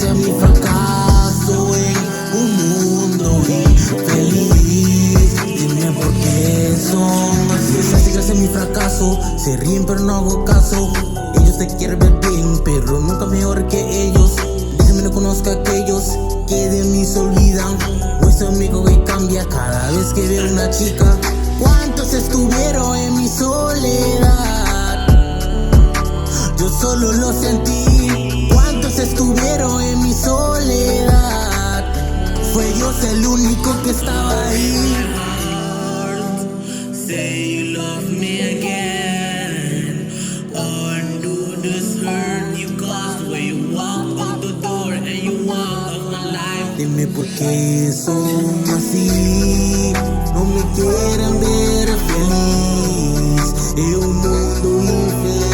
gracias a mi fracaso en un mundo infeliz. Dime por qué son así. Les hace gracia a mi fracaso, se ríen pero no hago caso. Ellos te quieren ver bien, pero nunca mejor que ellos. Déjame no conozco a aquellos que de mí se olvidan. Vuestro amigo que cambia cada vez que veo una chica. ¿Cuántos estuvieron en mi soledad? Yo solo lo sentí. ¿Cuántos estuvieron en mi soledad? Fue Dios el único que estaba ahí. Say you love me again. Undo this hurt you caused when you walk out the door and you walk out my life. Dime por qué son así. No me quieren ver feliz en un mundo infeliz.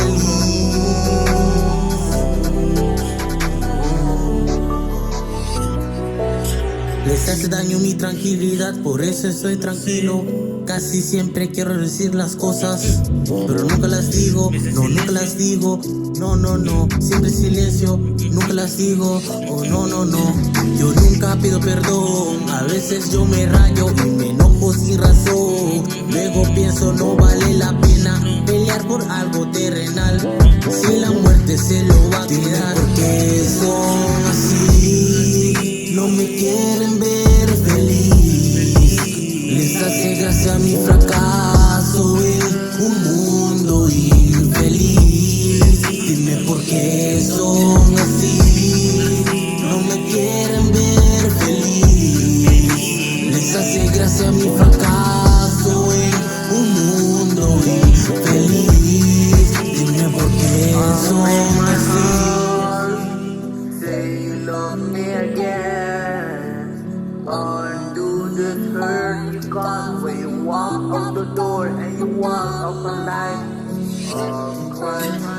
Les hace daño mi tranquilidad, por eso estoy tranquilo. Casi siempre quiero decir las cosas, pero nunca las digo. No, nunca las digo. No, no, no. Siempre silencio, nunca las digo. Oh, no, no, no. Yo nunca pido perdón. A veces yo me rayo y me enojo sin razón. Luego pienso no vale la pena pelear por algo terrenal. Si la muerte se lo va a quedar. Porque son así, no me quieren ver feliz. Les hace gracia mi fracaso en un mundo infeliz. Dime por qué son así, no me quieren ver feliz. Les hace gracia mi fracaso en un mundo infeliz. Dime por qué son así. Say you love me again. Undo this hurt you caused when you walk out the door and you walk out my life. I'm crying.